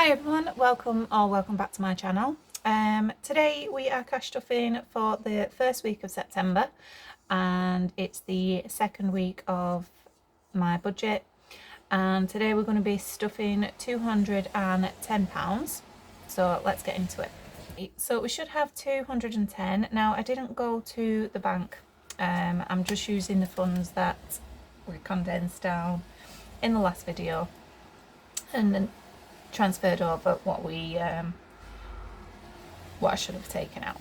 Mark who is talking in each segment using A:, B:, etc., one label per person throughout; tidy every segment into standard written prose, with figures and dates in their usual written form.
A: Hi everyone, welcome back to my channel. Today we are cash stuffing for the first week of September, and it's the second week of my budget, and today we're going to be stuffing £210, so let's get into it. So we should have 210. Now I didn't go to the bank, I'm just using the funds that we condensed down in the last video and then transferred over what I should have taken out.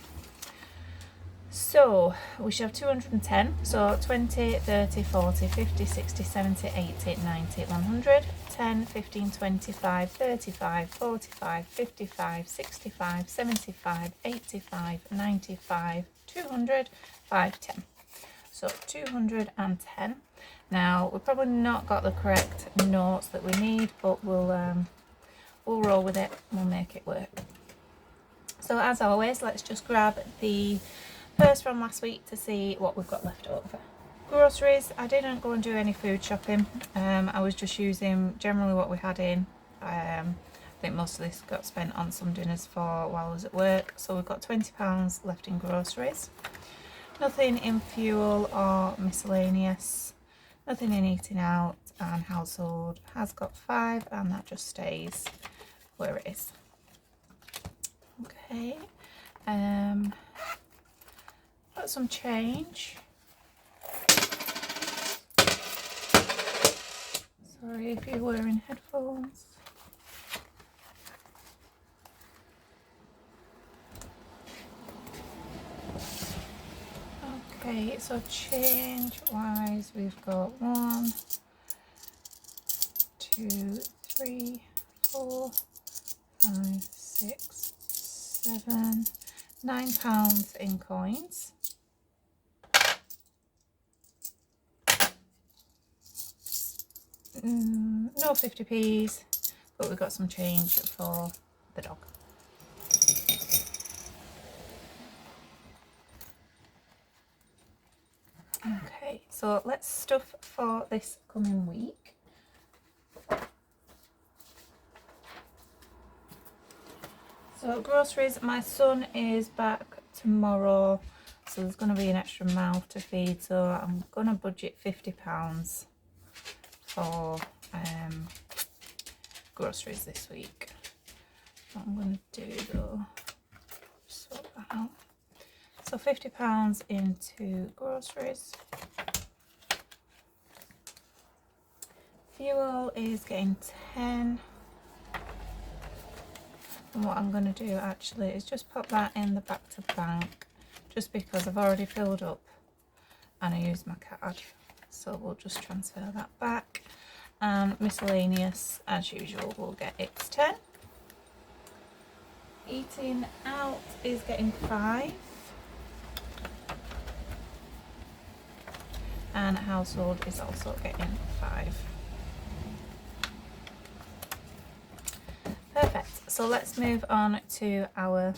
A: So we should have 210, so 20, 30, 40, 50, 60, 70, 80, 90, 100, 10, 15, 25, 35, 45, 55, 65, 75, 85, 95, 200, 510. So 210. Now we've probably not got the correct notes that we need, but we'll roll with it, we'll make it work. So as always, let's just grab the first from last week to see what we've got left over. Groceries, I didn't go and do any food shopping. I was just using generally what we had in. I think most of this got spent on some dinners for while I was at work. So we've got £20 left in groceries. Nothing in fuel or miscellaneous. Nothing in eating out, and household has got 5, and that just stays where it is. Okay, got some change. Sorry if you're wearing headphones. Okay, so change wise, we've got 1, 2, 3, 4, 5, 6, 7, £9 in coins. No 50p's, but we've got some change for the dog. Okay, so let's stuff for this coming week. So groceries, my son is back tomorrow, so there's going to be an extra mouth to feed, so I'm going to budget £50 for groceries this week. What I'm going to do though, sort that out. So £50 into groceries. Fuel is getting 10. And what I'm going to do actually is just pop that in the back to bank, just because I've already filled up and I used my card. So we'll just transfer that back. And miscellaneous, as usual, we'll get its 10. Eating out is getting 5. And household is also getting 5. Perfect. So let's move on to our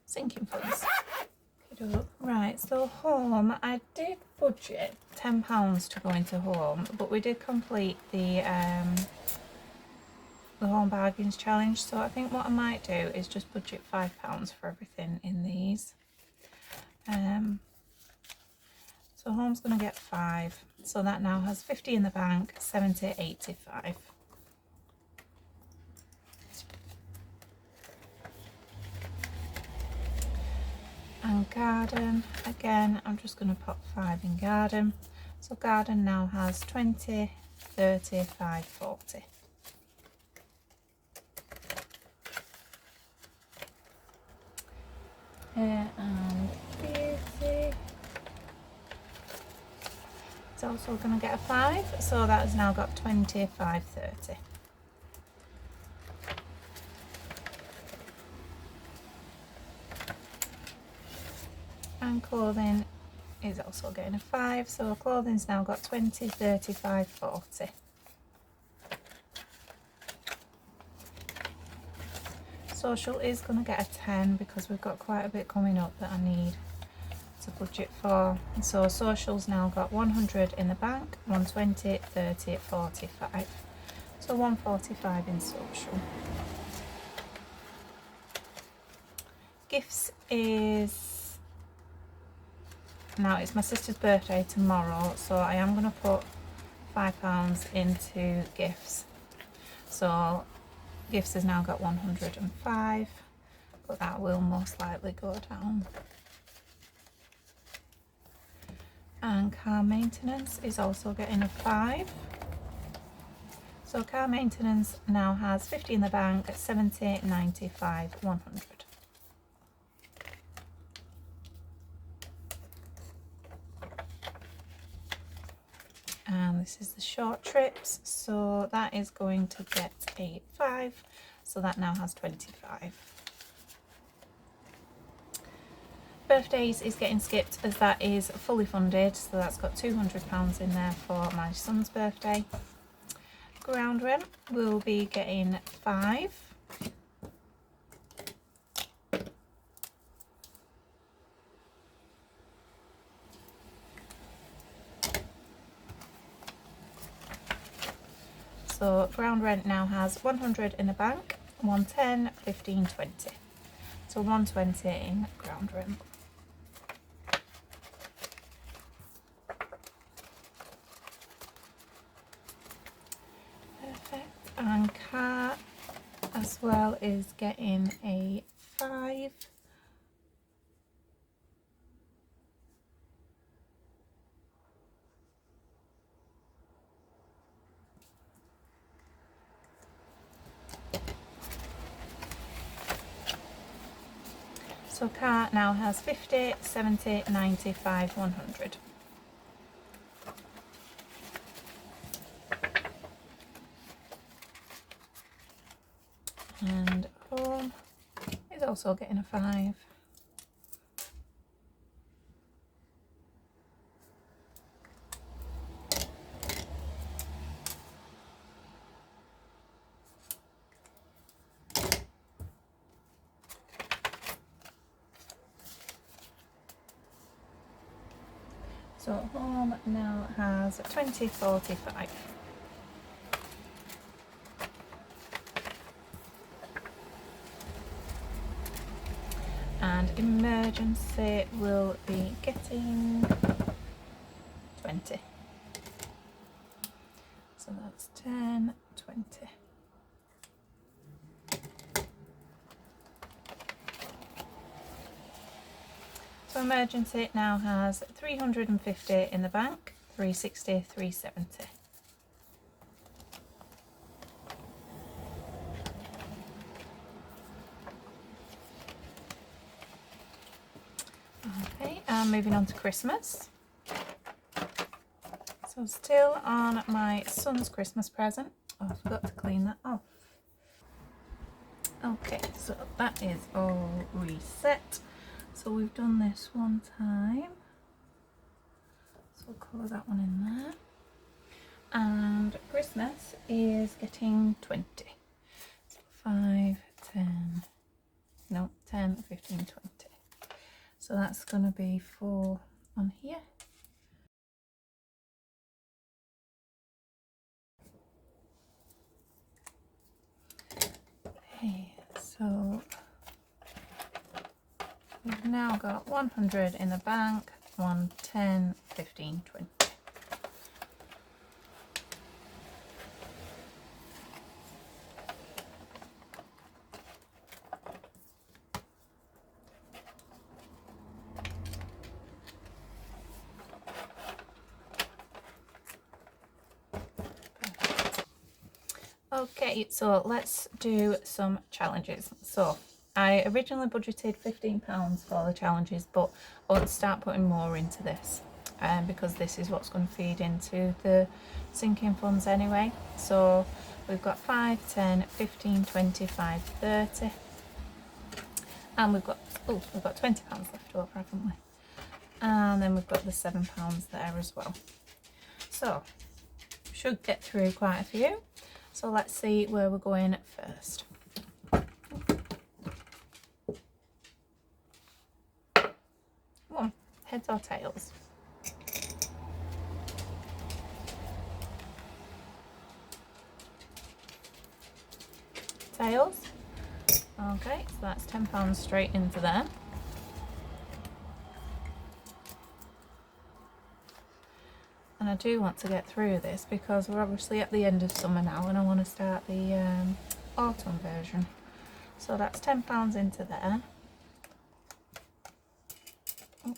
A: sinking funds. Right, so home, I did budget £10 to go into home, but we did complete the home bargains challenge, so I think what I might do is just budget £5 for everything in these. So home's going to get 5, so that now has 50 in the bank, 70, 85. And garden, again, I'm just going to pop 5 in garden. So garden now has 20, 30, 5, 40. And beauty, it's also going to get a 5, so that has now got 20, 5, 30. And clothing is also getting a 5, so clothing's now got 20, 30, 5, 40. Social is going to get a 10 because we've got quite a bit coming up that I need to budget for. So social's now got 100 in the bank, 120, 30, 45. So 145 in social. Gifts is, now it's my sister's birthday tomorrow, so I am going to put £5 into gifts. So gifts has now got 105, but that will most likely go down. And car maintenance is also getting a 5. So car maintenance now has 50 in the bank at 70, 95, 100. And this is the short trips, so that is going to get a 5, so that now has 25. Birthdays is getting skipped as that is fully funded, so that's got £200 in there for my son's birthday. Ground rent will be getting 5. So ground rent now has 100 in the bank, 110, 15, 20. So 120 in ground rent. Perfect. And car as well is getting a 5. So car now has 50, 70, 95, 100. And home is also getting a 5. So home now has 20, 45. And emergency will be getting 20. So that's 10, 20. So emergency now has 350 in the bank, 360, 370. Okay, and moving on to Christmas. So still on my son's Christmas present. Oh, I forgot to clean that off. Okay, so that is all reset. So we've done this one time. So we'll colour that one in there. And Christmas is getting 20. So 5, 10, no, 10, 15, 20. So that's going to be 4 on here. Okay, so we've now got 100 in the bank, 110, 15, 20. Okay, so let's do some challenges. So I originally budgeted £15 for the challenges, but I want to start putting more into this because this is what's going to feed into the sinking funds anyway. So we've got 5, 10, 15, 25, 30, and we've got £20 left over, haven't we? And then we've got the £7 there as well. So should get through quite a few. So let's see where we're going first. One, heads or tails? tails. Okay, so that's £10 straight into there. And I do want to get through this because we're obviously at the end of summer now and I want to start the autumn version. So that's £10 into there. Oh.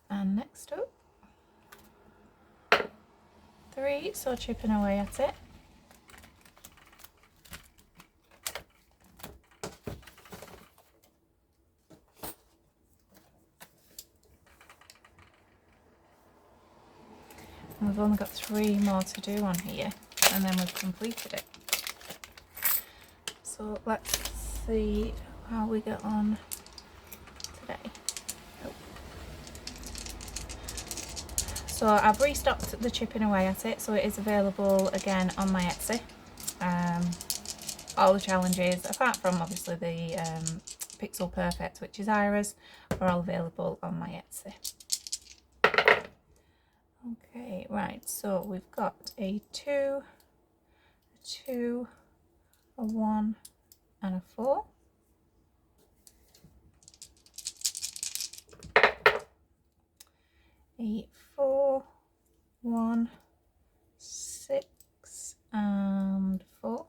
A: And next up, 3, so chipping away at it. And we've only got 3 more to do on here and then we've completed it. So let's see how we get on today. Oh. So I've restocked the chipping away at it, so it is available again on my Etsy. All the challenges, apart from obviously the Pixel Perfect, which is Ira's, are all available on my Etsy. Okay, right, so we've got a 2, a 2, a 1 and a 4. A 4, 1, 6 and 4.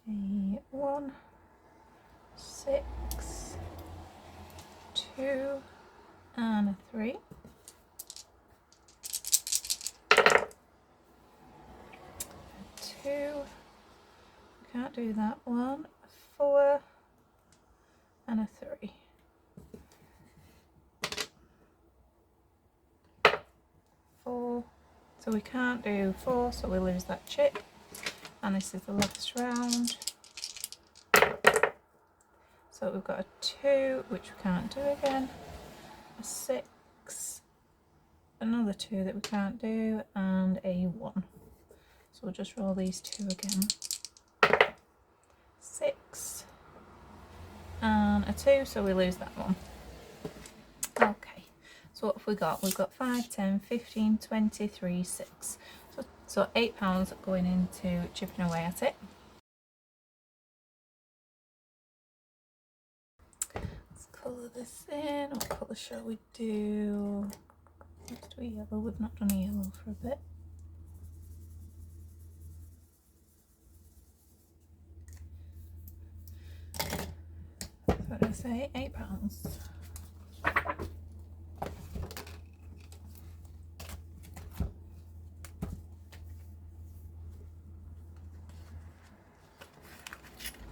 A: A 1, 6, 2 and a 3. Can't do that one. A 4 and a 3. 4. So we can't do 4, so we lose that chip. And this is the last round. So we've got a 2, which we can't do again. A 6, another 2 that we can't do, and a 1. So we'll just roll these 2 again. 6 and a 2, so we lose that one. Okay, so what have we got? We've got 5, 10, 15, 23, 6. So £8 going into chipping away at it. Let's colour this in. What colour shall we do? Let's do a yellow. We've not done a yellow for a bit. What did I say? £8.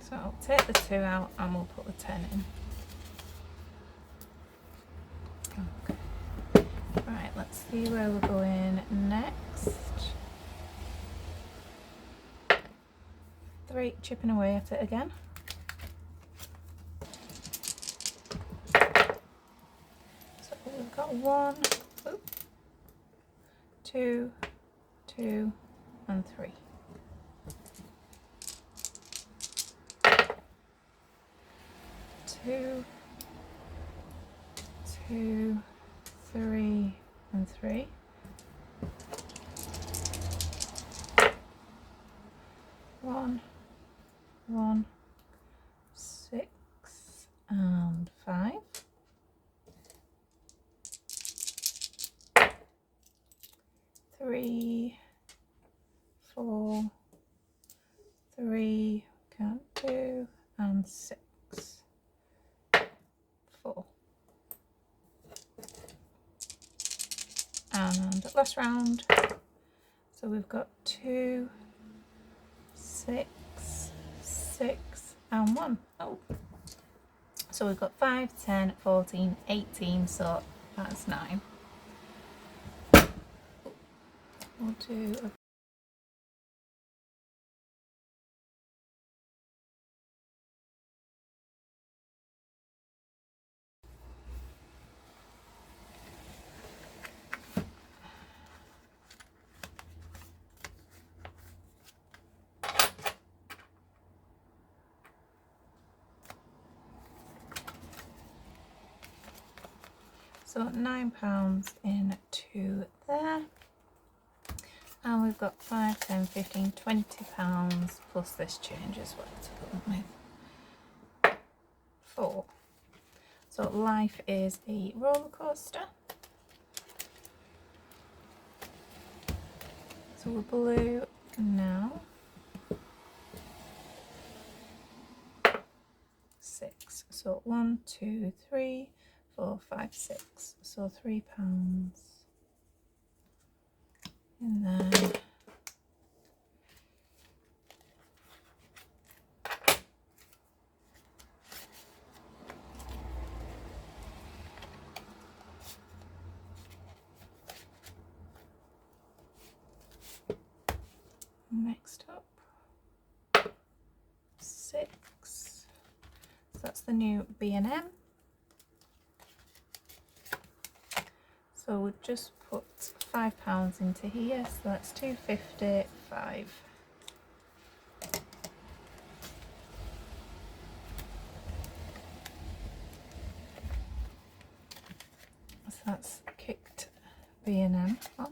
A: So I'll take the 2 out and we'll put the 10 in. Okay. Right, let's see where we're going next. 3, chipping away at it again. So we've got 1, 2, 2 and 3. 2, 2, 3 and 3. 1, 1, 6 and 5. 3, 4, 3, can't do, and 6, 4. And last round, so we've got 2, 6, 6 and 1. Oh, so we've got 5, 10, 14, 18, so that's 9. We'll do a So £9 into there. And we've got 5, 10, 15, £20 plus this change as well to put them with. 4. So life is a roller coaster. So we're blue now. 6. So 1, 2, 3, 4, 5, 6. So £3 in there. Next up, 6. So that's the new B&M. So we'll just put £5 into here. So that's 2.55. So that's kicked B&M off.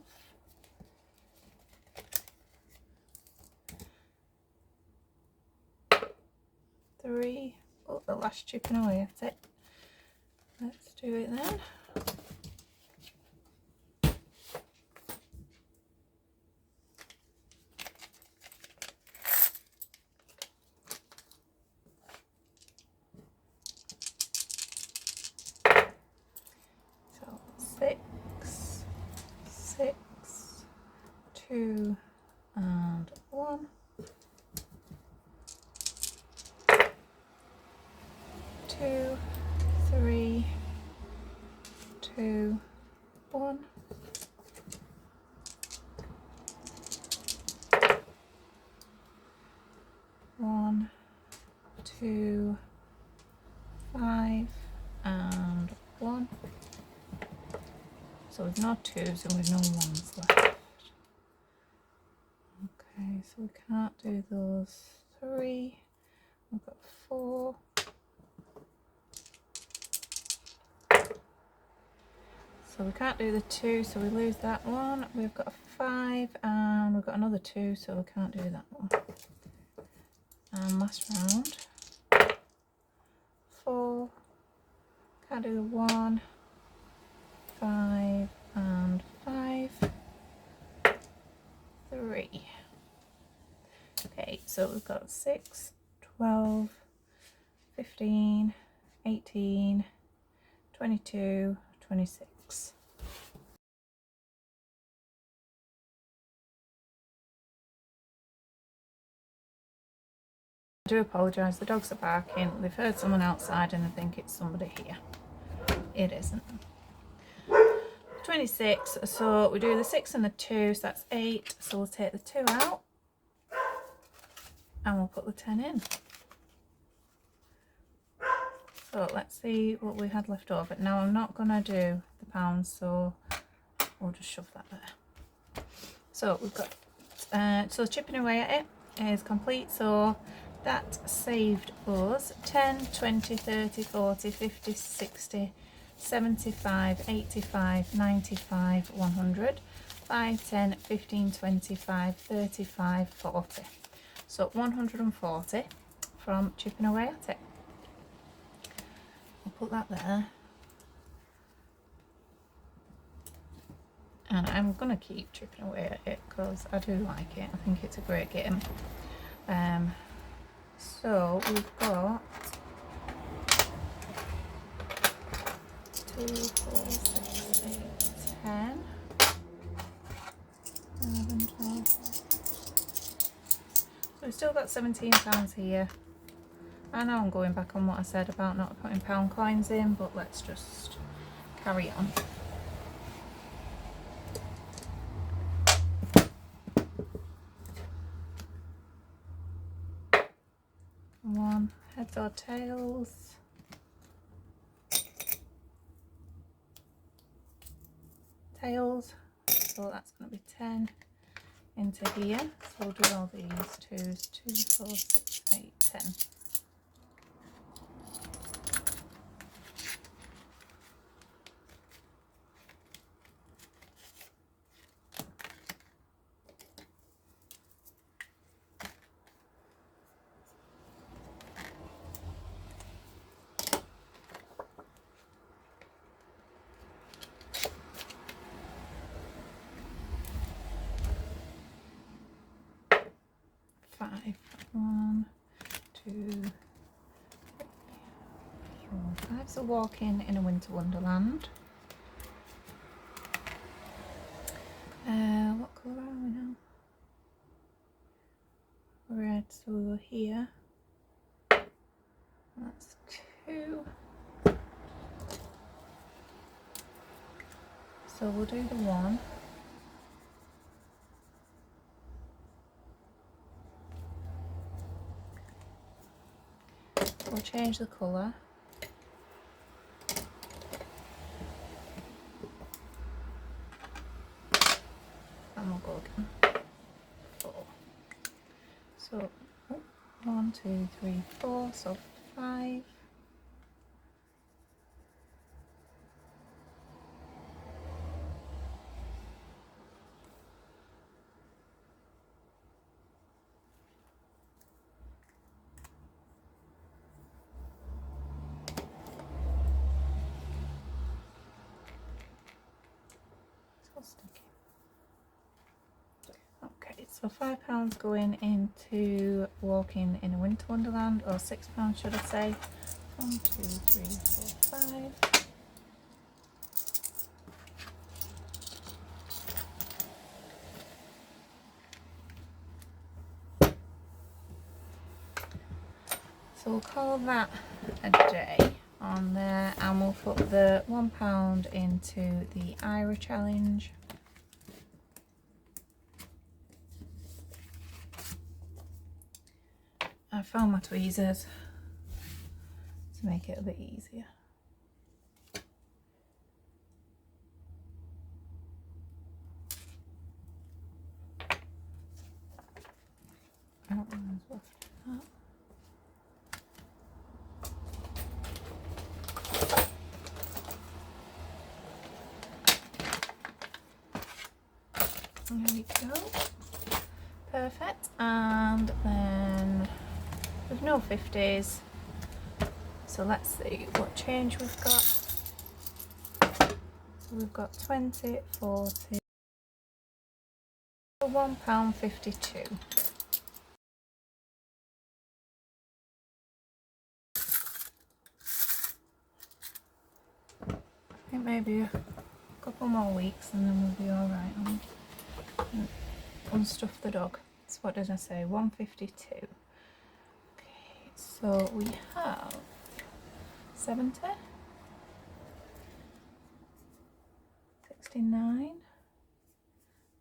A: 3. Oh, the last chipping away at it. Let's do it then. So 6, 6, 2 and 1. 2, 3, 2, 1. 1, 2, 5 and 1. So we've no 2s and we've no 1s left. Okay, so we can't do those 3. We've got 4. So we can't do the 2, so we lose that one. We've got a 5 and we've got another 2, so we can't do that one. And last round, 4, can't do the 1, 5 and 5, 3. Okay, so we've got 6, 12, 15, 18, 22, 26. I do apologise, the dogs are barking. They've heard someone outside and I think it's somebody here. It isn't. 26, so we do the 6 and the 2, so that's 8. So we'll take the 2 out and we'll put the 10 in. So let's see what we had left over. Now I'm not going to do the pounds, so we'll just shove that there. So we've got, so chipping away at it is complete. So that saved us 10, 20, 30, 40, 50, 60, 75, 85, 95, 100, 5, 10, 15, 25, 35, 40. So 140 from chipping away at it. I'll put that there. And I'm going to keep chipping away at it because I do like it. I think it's a great game. So we've got 2, 4, 6, 8, 10, 11, 12. So we've still got £17 here. I know I'm going back on what I said about not putting pound coins in, but let's just carry on. One, heads or tails. Tails, so that's going to be 10 into here. So we'll do all these 2s, 2, 4, 6, 8, 10. So Walking in a Winter Wonderland. What colour are we now? Red, so we're here. That's 2. So we'll do the 1. We'll change the colour. And we'll go again. 4. So 1, 2, 3, 4, so 5. Okay, so £5 going into Walking in a Winter Wonderland, or £6 should I say. 1, 2, 3, 4, 5. So we'll call that a day on there, and we'll put the £1 into the Ira challenge. I found my tweezers to make it a bit easier. There we go. Perfect. And then with no 50s, so let's see what change we've got. So we've got 20, 40, £1.52. I think maybe a couple more weeks and then we'll be alright. Unstuff the dog. So what did I say? 152. Okay, so we have 70, 69,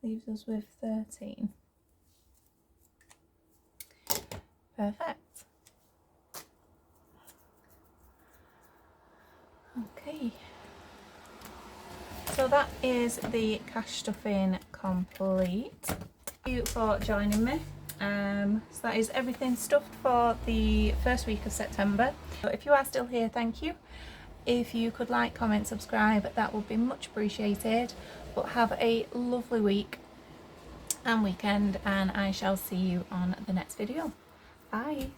A: leaves us with 13. Perfect. Okay. So that is the cash stuffing complete. Thank you for joining me. So that is everything stuffed for the first week of September. So if you are still here, thank you. If you could like, comment, subscribe, that would be much appreciated. But have a lovely week and weekend, and I shall see you on the next video. Bye.